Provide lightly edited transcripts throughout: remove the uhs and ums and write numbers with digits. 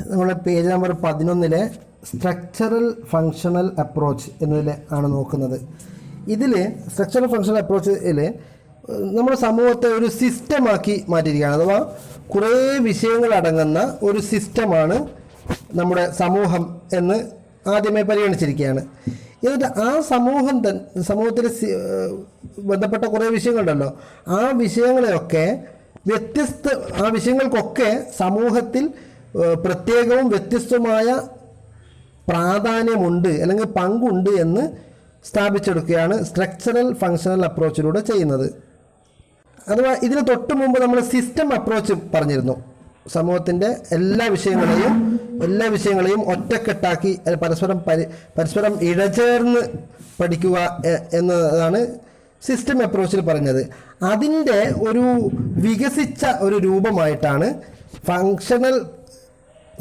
നമ്മുടെ page number 11 structural functional approach എന്നതിൽ ആണ് നോക്കുന്നത്. ഇതിൽ സ്ട്രക്ചറൽ ഫങ്ഷണൽ അപ്രോച്ചിൽ നമ്മുടെ സമൂഹത്തെ ഒരു സിസ്റ്റമാക്കി മാറ്റിയിരിക്കുകയാണ്. അഥവാ കുറേ വിഷയങ്ങൾ അടങ്ങുന്ന ഒരു സിസ്റ്റമാണ് നമ്മുടെ സമൂഹം എന്ന് ആദ്യമേ പരിഗണിച്ചിരിക്കുകയാണ്. എന്നിട്ട് ആ സമൂഹത്തിൽ ബന്ധപ്പെട്ട കുറേ വിഷയങ്ങളുണ്ടല്ലോ, ആ വിഷയങ്ങൾക്കൊക്കെ സമൂഹത്തിൽ പ്രത്യേകവും വ്യത്യസ്തമായ പ്രാധാന്യമുണ്ട് അല്ലെങ്കിൽ പങ്കുണ്ട് എന്ന് സ്ഥാപിച്ചെടുക്കുകയാണ് സ്ട്രക്ചറൽ ഫങ്ഷണൽ അപ്രോച്ചിലൂടെ ചെയ്യുന്നത്. അഥവാ ഇതിന് തൊട്ട് മുമ്പ് നമ്മൾ സിസ്റ്റം അപ്രോച്ച് പറഞ്ഞിരുന്നു. സമൂഹത്തിൻ്റെ എല്ലാ വിഷയങ്ങളെയും ഒറ്റക്കെട്ടാക്കി പരസ്പരം ഇഴചേർന്ന് പഠിക്കുക എന്നതാണ് സിസ്റ്റം അപ്രോച്ചിൽ പറഞ്ഞത്. അതിൻ്റെ ഒരു വികസിച്ച ഒരു രൂപമായിട്ടാണ്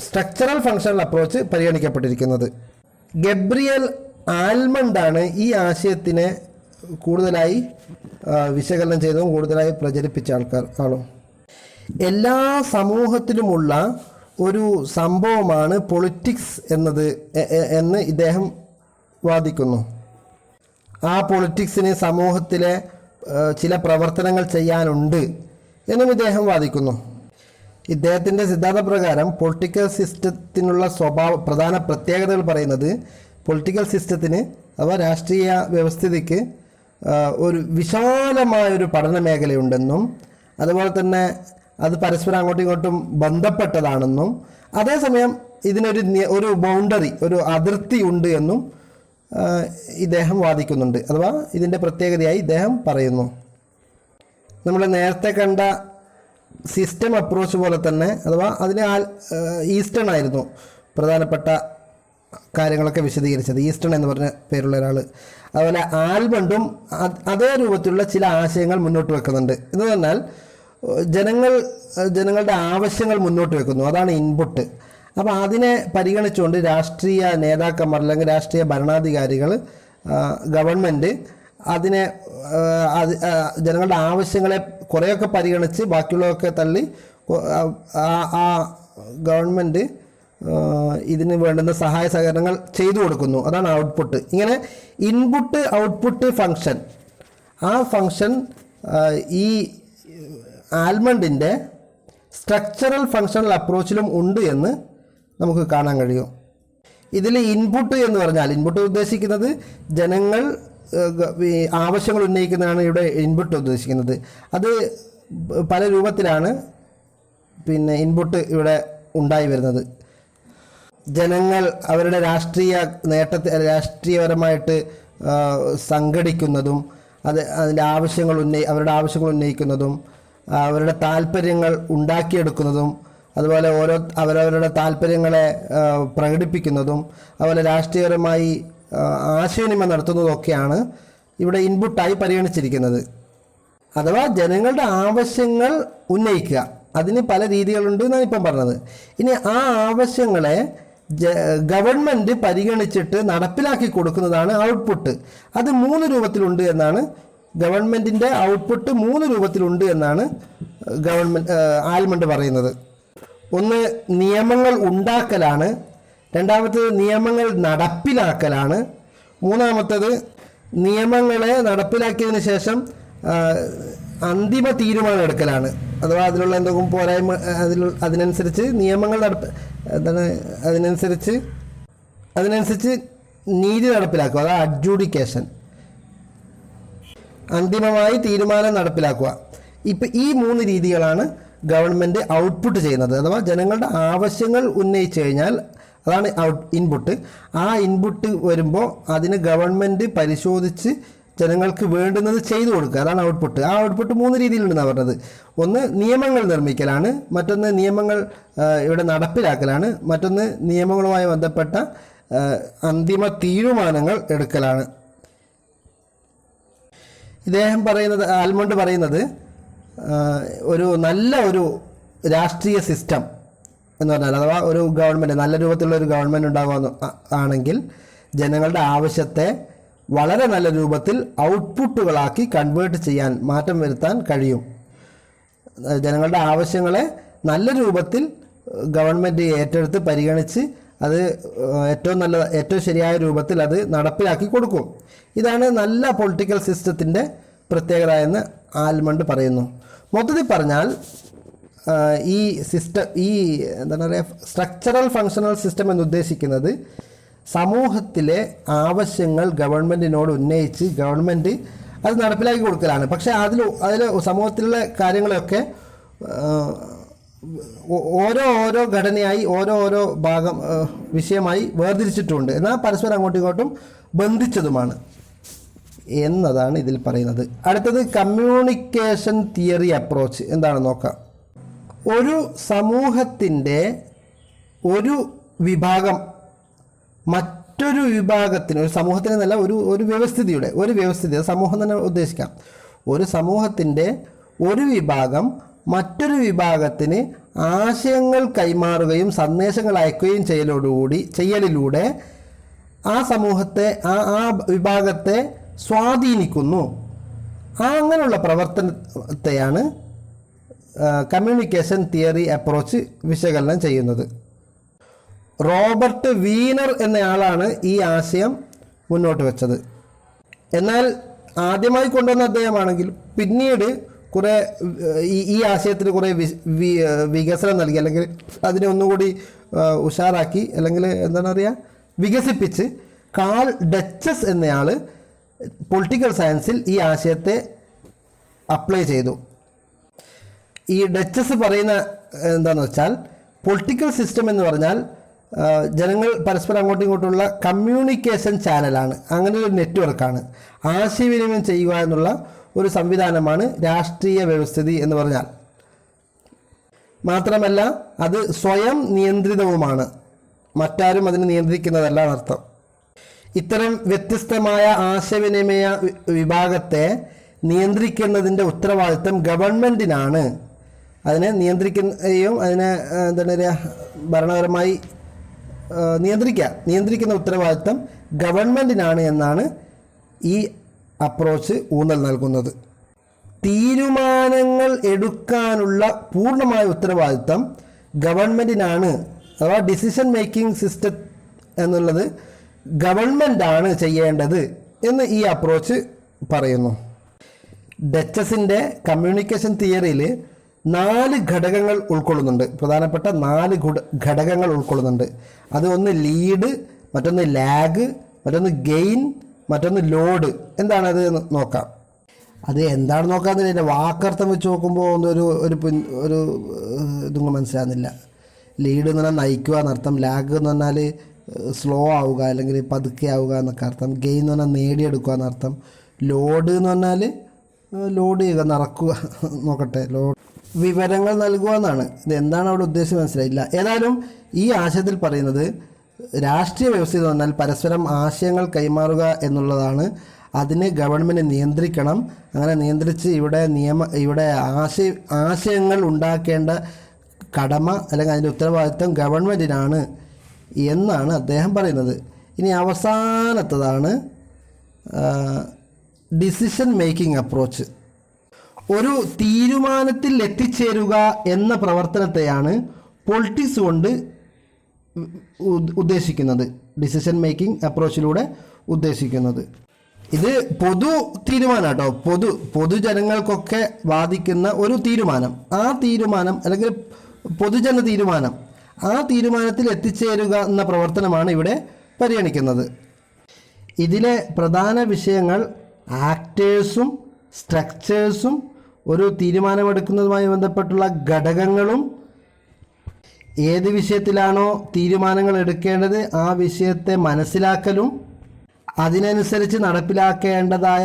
സ്ട്രക്ചറൽ ഫങ്ഷണൽ അപ്രോച്ച് പരിഗണിക്കപ്പെട്ടിരിക്കുന്നത്. ഗബ്രിയൽ ആൽമണ്ടാണ് ഈ ആശയത്തിനെ കൂടുതലായി വിശകലനം ചെയ്തതും കൂടുതലായി പ്രചരിപ്പിച്ച ആളും. എല്ലാ സമൂഹത്തിലുമുള്ള ഒരു സംഭവമാണ് പൊളിറ്റിക്സ് എന്ന് ഇദ്ദേഹം വാദിക്കുന്നു. ആ പൊളിറ്റിക്സിന് സമൂഹത്തിലെ ചില പ്രവർത്തനങ്ങൾ ചെയ്യാനുണ്ട് എന്നും ഇദ്ദേഹം വാദിക്കുന്നു. ഇദ്ദേഹത്തിൻ്റെ സിദ്ധാന്തപ്രകാരം പൊളിറ്റിക്കൽ സിസ്റ്റത്തിനുള്ള പ്രധാന പ്രത്യേകതകൾ പറയുന്നത്, പൊളിറ്റിക്കൽ സിസ്റ്റത്തിന് അഥവാ രാഷ്ട്രീയ വ്യവസ്ഥിതിക്ക് ഒരു വിശാലമായൊരു പഠന മേഖലയുണ്ടെന്നും അതുപോലെ തന്നെ അത് പരസ്പരം അങ്ങോട്ടും ഇങ്ങോട്ടും ബന്ധപ്പെട്ടതാണെന്നും അതേസമയം ഇതിനൊരു ബൗണ്ടറി, ഒരു അതിർത്തി ഉണ്ട് എന്നും ഇദ്ദേഹം വാദിക്കുന്നുണ്ട്. അഥവാ ഇതിൻ്റെ പ്രത്യേകതയായി ഇദ്ദേഹം പറയുന്നു. നമ്മൾ നേരത്തെ കണ്ട സിസ്റ്റം അപ്രോച്ച് പോലെ തന്നെ, അഥവാ അതിന് ഈസ്റ്റൺ ആയിരുന്നു പ്രധാനപ്പെട്ട കാര്യങ്ങളൊക്കെ വിശദീകരിച്ചത്, ഈസ്റ്റൺ എന്ന് പറഞ്ഞ പേരുള്ള ഒരാൾ. അതുപോലെ ആൽമണ്ടും അതേ രൂപത്തിലുള്ള ചില ആശയങ്ങൾ മുന്നോട്ട് വെക്കുന്നുണ്ട്. എന്ന് പറഞ്ഞാൽ ജനങ്ങളുടെ ആവശ്യങ്ങൾ മുന്നോട്ട് വെക്കുന്നു, അതാണ് ഇൻപുട്ട്. അപ്പോൾ അതിനെ പരിഗണിച്ചുകൊണ്ട് രാഷ്ട്രീയ നേതാക്കന്മാർ അല്ലെങ്കിൽ രാഷ്ട്രീയ ഭരണാധികാരികൾ, ഗവൺമെൻറ് അതിനെ ജനങ്ങളുടെ ആവശ്യങ്ങളെ കുറേയൊക്കെ പരിഗണിച്ച് ബാക്കിയുള്ളതൊക്കെ തള്ളി ആ ഗവൺമെൻറ് ഇതിന് വേണ്ടുന്ന സഹായ സഹകരണങ്ങൾ ചെയ്തു കൊടുക്കുന്നു, അതാണ് ഔട്ട്പുട്ട്. ഇങ്ങനെ ഇൻപുട്ട് ഔട്ട്പുട്ട് ഫങ്ഷൻ, ആ ഫങ്ഷൻ ഈ ആൽമണ്ടിൻ്റെ സ്ട്രക്ചറൽ ഫങ്ഷണൽ അപ്രോച്ചിലും ഉണ്ട് എന്ന് നമുക്ക് കാണാൻ കഴിയും. ഇതിൽ ഇൻപുട്ട് എന്ന് പറഞ്ഞാൽ, ഇൻപുട്ട് ഉദ്ദേശിക്കുന്നത് ജനങ്ങൾ ആവശ്യങ്ങൾ ഉന്നയിക്കുന്നതാണ് ഇവിടെ ഇൻപുട്ട് ഉദ്ദേശിക്കുന്നത്. അത് പല രൂപത്തിലാണ് ഇൻപുട്ട് ഇവിടെ ഉണ്ടായി വരുന്നത്. ജനങ്ങൾ അവരുടെ രാഷ്ട്രീയപരമായിട്ട് സംഘടിക്കുന്നതും അവരുടെ ആവശ്യങ്ങൾ ഉന്നയിക്കുന്നതും അവരുടെ താല്പര്യങ്ങൾ ഉണ്ടാക്കിയെടുക്കുന്നതും അതുപോലെ അവരവരുടെ താല്പര്യങ്ങളെ പ്രകടിപ്പിക്കുന്നതും അതുപോലെ രാഷ്ട്രീയപരമായി ആശയവിനിമയം നടത്തുന്നതൊക്കെയാണ് ഇവിടെ ഇൻപുട്ടായി പരിഗണിച്ചിരിക്കുന്നത്. അഥവാ ജനങ്ങളുടെ ആവശ്യങ്ങൾ ഉന്നയിക്കുക, അതിന് പല രീതികളുണ്ട് എന്നാണ് ഇപ്പം പറഞ്ഞത്. ഇനി ആ ആവശ്യങ്ങളെ ഗവൺമെൻറ് പരിഗണിച്ചിട്ട് നടപ്പിലാക്കി കൊടുക്കുന്നതാണ് ഔട്ട്പുട്ട്. അത് 3 രൂപത്തിലുണ്ട് എന്നാണ് ഗവൺമെൻറ്റിൻ്റെ ഔട്ട്പുട്ട് 3 രൂപത്തിലുണ്ട് എന്നാണ് ആൽമണ്ട് പറയുന്നത്. ഒന്ന് നിയമങ്ങൾ ഉണ്ടാക്കലാണ്, രണ്ടാമത്തേത് നിയമങ്ങൾ നടപ്പിലാക്കലാണ്, മൂന്നാമത്തേത് നിയമങ്ങളെ നടപ്പിലാക്കിയതിന് ശേഷം അന്തിമ തീരുമാനം എടുക്കലാണ്. അഥവാ അതിലുള്ള എന്തെങ്കിലും പോരായ്മ അതിനനുസരിച്ച് നിയമങ്ങൾ അതിനനുസരിച്ച് നീതി നടപ്പിലാക്കുക, അതാണ് അഡ്ജൂഡിക്കേഷൻ. അന്തിമമായി തീരുമാനം നടപ്പിലാക്കുക. ഇപ്പം ഈ 3 രീതികളാണ് ഗവൺമെൻറ് ഔട്ട്പുട്ട് ചെയ്യുന്നത്. അഥവാ ജനങ്ങളുടെ ആവശ്യങ്ങൾ ഉന്നയിച്ചു കഴിഞ്ഞാൽ അതാണ് ഇൻപുട്ട്. ആ ഇൻപുട്ട് വരുമ്പോൾ അതിന് ഗവൺമെൻറ് പരിശോധിച്ച് ജനങ്ങൾക്ക് വേണ്ടുന്നത് ചെയ്തു കൊടുക്കുക, അതാണ് ഔട്ട്പുട്ട്. ആ ഔട്ട്പുട്ട് 3 രീതിയിലുണ്ടെന്നാണ് പറഞ്ഞത്. ഒന്ന് നിയമങ്ങൾ നിർമ്മിക്കലാണ്, മറ്റൊന്ന് നിയമങ്ങൾ ഇവിടെ നടപ്പിലാക്കലാണ്, മറ്റൊന്ന് നിയമങ്ങളുമായി ബന്ധപ്പെട്ട അന്തിമ തീരുമാനങ്ങൾ എടുക്കലാണ്. ആൽമണ്ട് പറയുന്നത് നല്ല ഒരു രാഷ്ട്രീയ സിസ്റ്റം എന്ന് പറഞ്ഞാൽ, അഥവാ ഒരു ഗവൺമെൻറ്, നല്ല രൂപത്തിലുള്ള ഒരു ഗവൺമെൻറ് ആണെങ്കിൽ ജനങ്ങളുടെ ആവശ്യത്തെ വളരെ നല്ല രൂപത്തിൽ ഔട്ട്പുട്ടുകളാക്കി കൺവേർട്ട് ചെയ്യാൻ, മാറ്റം വരുത്താൻ കഴിയും. ജനങ്ങളുടെ ആവശ്യങ്ങളെ നല്ല രൂപത്തിൽ ഗവൺമെൻറ് ഏറ്റെടുത്ത് പരിഗണിച്ച് അത് ഏറ്റവും ശരിയായ രൂപത്തിൽ അത് നടപ്പിലാക്കി കൊടുക്കും. ഇതാണ് നല്ല പൊളിറ്റിക്കൽ സിസ്റ്റത്തിൻ്റെ പ്രത്യേകത എന്ന് ആൽമണ്ട് പറയുന്നു. മൊത്തത്തിൽ പറഞ്ഞാൽ ഈ എന്താണ് പറയുക, സ്ട്രക്ചറൽ ഫങ്ഷണൽ സിസ്റ്റം എന്ന് ഉദ്ദേശിക്കുന്നത് സമൂഹത്തിലെ ആവശ്യങ്ങൾ ഗവൺമെൻറ്റിനോട് ഉന്നയിച്ച് ഗവൺമെൻറ് അത് നടപ്പിലാക്കി കൊടുക്കലാണ്. പക്ഷേ അതിൽ സമൂഹത്തിലുള്ള കാര്യങ്ങളൊക്കെ ഓരോ ഘടനയായി ഓരോ ഭാഗം വിഷയമായി വേർതിരിച്ചിട്ടുണ്ട്, എന്നാൽ പരസ്പരം അങ്ങോട്ടും ഇങ്ങോട്ടും ബന്ധിച്ചതുമാണ് എന്നതാണ് ഇതിൽ പറയുന്നത്. അടുത്തത് കമ്മ്യൂണിക്കേഷൻ തിയറി അപ്രോച്ച് എന്താണെന്ന് നോക്കാം. ഒരു സമൂഹത്തിൻ്റെ ഒരു വിഭാഗം മറ്റൊരു വിഭാഗത്തിന്, ഒരു സമൂഹത്തിന് എന്നല്ല, ഒരു വ്യവസ്ഥിതി സമൂഹം തന്നെ ഉദ്ദേശിക്കാം. ഒരു സമൂഹത്തിൻ്റെ ഒരു വിഭാഗം മറ്റൊരു വിഭാഗത്തിന് ആശയങ്ങൾ കൈമാറുകയും സന്ദേശങ്ങൾ അയക്കുകയും ചെയ്യലിലൂടെ ആ സമൂഹത്തെ ആ വിഭാഗത്തെ സ്വാധീനിക്കുന്നു. അങ്ങനെയുള്ള പ്രവർത്തനത്തെയാണ് കമ്മ്യൂണിക്കേഷൻ തിയറി അപ്രോച്ച് വിശകലനം ചെയ്യുന്നത്. റോബർട്ട് വീനർ എന്നയാളാണ് ഈ ആശയം മുന്നോട്ട് വെച്ചത്. എന്നാൽ ആദ്യമായി കൊണ്ടുവന്ന അദ്ദേഹമാണെങ്കിൽ പിന്നീട് കുറേ ഈ ആശയത്തിന് കുറേ വികസനം നൽകി, അല്ലെങ്കിൽ അതിനെ ഒന്നുകൂടി ഉഷാറാക്കി, അല്ലെങ്കിൽ എന്താണ് പറയുക, വികസിപ്പിച്ച് കാൾ ഡച്ചസ് എന്നയാൾ പൊളിറ്റിക്കൽ സയൻസിൽ ഈ ആശയത്തെ അപ്ലൈ ചെയ്തു. ഈ ഡച്ചസ് പറയുന്ന എന്താണെന്ന് വെച്ചാൽ, പൊളിറ്റിക്കൽ സിസ്റ്റം എന്ന് പറഞ്ഞാൽ ജനങ്ങൾ പരസ്പരം അങ്ങോട്ടും ഇങ്ങോട്ടുള്ള കമ്മ്യൂണിക്കേഷൻ ചാനലാണ്, അങ്ങനെ ഒരു നെറ്റ്വർക്കാണ്. ആശയവിനിമയം ചെയ്യുക എന്നുള്ള ഒരു സംവിധാനമാണ് രാഷ്ട്രീയ വ്യവസ്ഥിതി എന്ന് പറഞ്ഞാൽ. മാത്രമല്ല അത് സ്വയം നിയന്ത്രിതവുമാണ്, മറ്റാരും അതിനെ നിയന്ത്രിക്കുന്നതല്ല എന്നർത്ഥം. ഇത്തരം വ്യത്യസ്തമായ ആശയവിനിമയ വിഭാഗത്തെ നിയന്ത്രിക്കുന്നതിൻ്റെ ഉത്തരവാദിത്തം ഗവൺമെൻറ്റിനാണ്. അതിനെ നിയന്ത്രിക്കുകയും അതിനെ എന്താണ് പറയുക, ഭരണപരമായി നിയന്ത്രിക്കുന്ന ഉത്തരവാദിത്തം ഗവൺമെൻറ്റിനാണ് എന്നാണ് ഈ അപ്രോച്ച് ഊന്നൽ നൽകുന്നത്. തീരുമാനങ്ങൾ എടുക്കാനുള്ള പൂർണ്ണമായ ഉത്തരവാദിത്തം ഗവൺമെൻറ്റിനാണ്, അഥവാ ഡിസിഷൻ മേക്കിംഗ് സിസ്റ്റം എന്നുള്ളത് ഗവൺമെൻറ്റാണ് ചെയ്യേണ്ടത് എന്ന് ഈ അപ്രോച്ച് പറയുന്നു. ഡച്ചസിൻ്റെ കമ്മ്യൂണിക്കേഷൻ തിയറിയിൽ 4 ഘടകങ്ങൾ ഉൾക്കൊള്ളുന്നുണ്ട്, പ്രധാനപ്പെട്ട 4 ഘടകങ്ങൾ ഉൾക്കൊള്ളുന്നുണ്ട്. അത് ഒന്ന് ലീഡ്, മറ്റൊന്ന് ലാഗ്, മറ്റൊന്ന് ഗെയിൻ, മറ്റൊന്ന് ലോഡ്. എന്താണത് നോക്കാം. അത് എന്താണെന്ന് നോക്കാമെന്നില്ല, എൻ്റെ വാക്കർത്ഥം വെച്ച് നോക്കുമ്പോൾ ഒരു ഇതൊന്നും മനസ്സിലാകുന്നില്ല. ലീഡ് എന്ന് പറഞ്ഞാൽ നയിക്കുക എന്നർത്ഥം, ലാഗ് എന്ന് പറഞ്ഞാൽ സ്ലോ ആവുക അല്ലെങ്കിൽ പതുക്കെ ആവുക എന്നൊക്കെ അർത്ഥം, ഗെയിൻ എന്ന് പറഞ്ഞാൽ നേടിയെടുക്കുക എന്നർത്ഥം, ലോഡ് എന്ന് പറഞ്ഞാൽ ലോഡ് ചെയ്യുക, നിറക്കുക, നോക്കട്ടെ, വിവരങ്ങൾ നൽകുക എന്നാണ്. ഇത് എന്താണ് അവിടെ ഉദ്ദേശം മനസ്സിലായില്ല. ഏതായാലും ഈ ആശയത്തിൽ പറയുന്നത് രാഷ്ട്രീയ വ്യവസ്ഥ എന്ന് പറഞ്ഞാൽ പരസ്പരം ആശയങ്ങൾ കൈമാറുക എന്നുള്ളതാണ്. അതിന് ഗവൺമെൻറ് നിയന്ത്രിക്കണം. അങ്ങനെ നിയന്ത്രിച്ച് ഇവിടെ ആശയങ്ങൾ ഉണ്ടാക്കേണ്ട കടമ അല്ലെങ്കിൽ അതിൻ്റെ ഉത്തരവാദിത്വം ഗവൺമെൻറ്റിനാണ് എന്നാണ് അദ്ദേഹം പറയുന്നത്. ഇനി അവസാനത്തതാണ് ഡിസിഷൻ മേക്കിംഗ് അപ്രോച്ച്. ഒരു തീരുമാനത്തിൽ എത്തിച്ചേരുക എന്ന പ്രവർത്തനത്തെയാണ് പൊളിറ്റിക്സ് കൊണ്ട് ഉദ്ദേശിക്കുന്നത്, ഡിസിഷൻ മേക്കിംഗ് അപ്രോച്ചിലൂടെ ഉദ്ദേശിക്കുന്നത്. ഇത് പൊതു തീരുമാനം കേട്ടോ, പൊതുജനങ്ങൾക്കൊക്കെ ബാധിക്കുന്ന ഒരു തീരുമാനം. ആ തീരുമാനം അല്ലെങ്കിൽ പൊതുജന തീരുമാനം, ആ തീരുമാനത്തിൽ എത്തിച്ചേരുക എന്ന പ്രവർത്തനമാണ് ഇവിടെ പരിഗണിക്കുന്നത്. ഇതിലെ പ്രധാന വിഷയങ്ങൾ ആക്ടേഴ്സും സ്ട്രക്ചേഴ്സും ഒരു തീരുമാനമെടുക്കുന്നതുമായി ബന്ധപ്പെട്ടുള്ള ഘടകങ്ങളും ഏത് വിഷയത്തിലാണോ തീരുമാനങ്ങൾ എടുക്കേണ്ടത് ആ വിഷയത്തെ മനസ്സിലാക്കലും അതിനനുസരിച്ച് നടപ്പിലാക്കേണ്ടതായ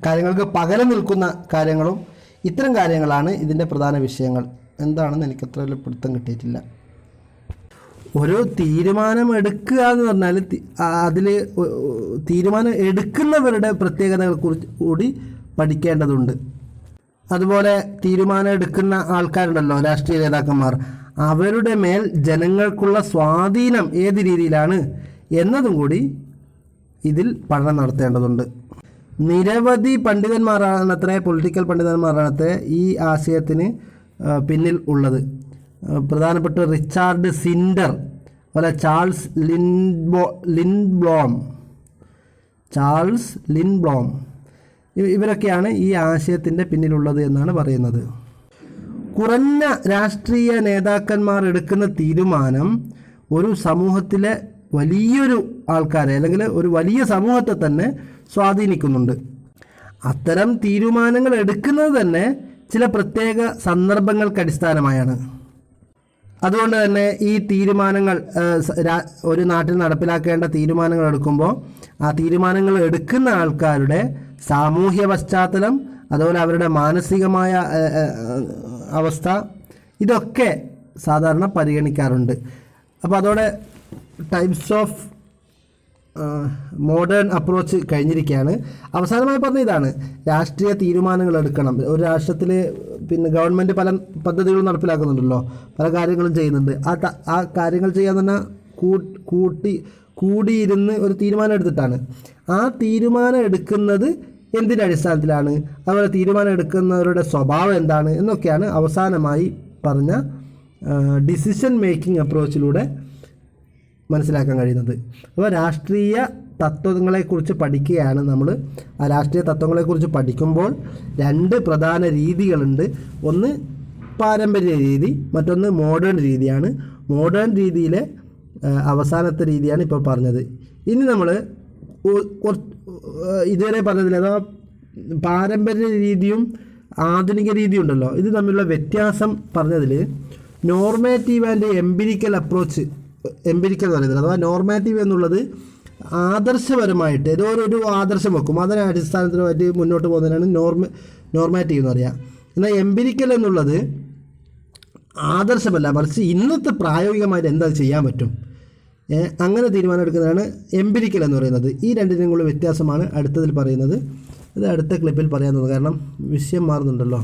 കാര്യങ്ങൾക്ക് പകരം നിൽക്കുന്ന കാര്യങ്ങളും, ഇത്തരം കാര്യങ്ങളാണ് ഇതിൻ്റെ പ്രധാന വിഷയങ്ങൾ. എന്താണെന്ന് എനിക്കത്ര വലിയ പിടുത്തം കിട്ടിയിട്ടില്ല. ഒരു തീരുമാനം എടുക്കുക എന്ന് പറഞ്ഞാൽ അതിൽ തീരുമാനം എടുക്കുന്നവരുടെ പ്രത്യേകതകളെക്കുറിച്ച് കൂടി പഠിക്കേണ്ടതുണ്ട്. അതുപോലെ തീരുമാനം എടുക്കുന്ന ആൾക്കാരുണ്ടല്ലോ, രാഷ്ട്രീയ നേതാക്കന്മാർ, അവരുടെ മേൽ ജനങ്ങൾക്കുള്ള സ്വാധീനം ഏത് രീതിയിലാണ് എന്നതും കൂടി ഇതിൽ പഠനം നടത്തേണ്ടതുണ്ട്. നിരവധി പണ്ഡിതന്മാരാണത്രേ, പൊളിറ്റിക്കൽ പണ്ഡിതന്മാരാണത്രേ ഈ ആശയത്തിന് പിന്നിൽ ഉള്ളത്. പ്രധാനപ്പെട്ട റിച്ചാർഡ് സിൻഡർ, അതുപോലെ ചാൾസ് ലിൻബ്ലോം ഇവരൊക്കെയാണ് ഈ ആശയത്തിൻ്റെ പിന്നിലുള്ളത് എന്നാണ് പറയുന്നത്. കുറഞ്ഞ രാഷ്ട്രീയ നേതാക്കന്മാർ എടുക്കുന്ന തീരുമാനം ഒരു സമൂഹത്തിലെ വലിയൊരു ആൾക്കാരെ അല്ലെങ്കിൽ ഒരു വലിയ സമൂഹത്തെ തന്നെ സ്വാധീനിക്കുന്നുണ്ട്. അത്തരം തീരുമാനങ്ങൾ എടുക്കുന്നത് തന്നെ ചില പ്രത്യേക സന്ദർഭങ്ങൾക്ക് അടിസ്ഥാനമായാണ്. അതുകൊണ്ട് തന്നെ ഈ തീരുമാനങ്ങൾ ഒരു നാട്ടിൽ നടപ്പിലാക്കേണ്ട തീരുമാനങ്ങൾ എടുക്കുമ്പോൾ ആ തീരുമാനങ്ങൾ എടുക്കുന്ന ആൾക്കാരുടെ സാമൂഹ്യ പശ്ചാത്തലം, അതുപോലെ അവരുടെ മാനസികമായ അവസ്ഥ, ഇതൊക്കെ സാധാരണ പരിഗണിക്കാറുണ്ട്. അപ്പോൾ അതോടെ ടൈപ്സ് ഓഫ് മോഡേൺ അപ്രോച്ച് കഴിഞ്ഞിരിക്കുകയാണ്. അവസാനമായി പറഞ്ഞ ഇതാണ്, രാഷ്ട്രീയ തീരുമാനങ്ങൾ എടുക്കണം. ഒരു രാഷ്ട്രത്തിൽ പിന്നെ ഗവൺമെൻറ് പല പദ്ധതികളും നടപ്പിലാക്കുന്നുണ്ടല്ലോ, പല കാര്യങ്ങളും ചെയ്യുന്നുണ്ട്. ആ കാര്യങ്ങൾ ചെയ്യാൻ തന്നെ കൂടിയിരുന്ന് ഒരു തീരുമാനം എടുത്തിട്ടാണ്. ആ തീരുമാനം എടുക്കുന്നത് എന്തിൻ്റെ അടിസ്ഥാനത്തിലാണ്, അതുപോലെ തീരുമാനം എടുക്കുന്നവരുടെ സ്വഭാവം എന്താണ് എന്നൊക്കെയാണ് അവസാനമായി പറഞ്ഞ ഡിസിഷൻ മേക്കിംഗ് അപ്രോച്ചിലൂടെ മനസ്സിലാക്കാൻ കഴിയുന്നത്. അപ്പോൾ രാഷ്ട്രീയ തത്വങ്ങളെക്കുറിച്ച് പഠിക്കുകയാണ് നമ്മൾ. ആ രാഷ്ട്രീയ തത്വങ്ങളെക്കുറിച്ച് പഠിക്കുമ്പോൾ 2 പ്രധാന രീതികളുണ്ട്. ഒന്ന് പാരമ്പര്യ രീതി, മറ്റൊന്ന് മോഡേൺ രീതിയാണ്. മോഡേൺ രീതിയിലെ അവസാനത്തെ രീതിയാണ് ഇപ്പോൾ പറഞ്ഞത്. ഇനി നമ്മൾ ഇതുവരെ പറഞ്ഞതിൽ അഥവാ പാരമ്പര്യ രീതിയും ആധുനിക രീതിയും ഉണ്ടല്ലോ, ഇത് തമ്മിലുള്ള വ്യത്യാസം പറഞ്ഞതിൽ normative and empirical approach, empirical എന്ന് പറയുന്നത് അഥവാ നോർമാറ്റീവ് എന്നുള്ളത് ആദർശപരമായിട്ട് ഏതോ ഒരു ആദർശം വെക്കും, അതിനെ അടിസ്ഥാനത്തിലുമായിട്ട് മുന്നോട്ട് പോകുന്നതിനാണ് നോർമാറ്റീവ് എന്ന് പറയുക. എന്നാൽ എംപിരിക്കൽ എന്നുള്ളത് ആദർശമല്ല, മറിച്ച് ഇന്നത്തെ പ്രായോഗികമായിട്ട് എന്താ ചെയ്യാൻ പറ്റും, അങ്ങനെ തീരുമാനം എടുക്കുന്നതാണ് എംപിരിക്കൽ എന്ന് പറയുന്നത്. ഈ രണ്ടിനും കൂടി വ്യത്യാസമാണ് അടുത്തതിൽ പറയുന്നത്. ഇത് അടുത്ത ക്ലിപ്പിൽ പറയാൻ തോന്നുന്നു, കാരണം വിഷയം മാറുന്നുണ്ടല്ലോ.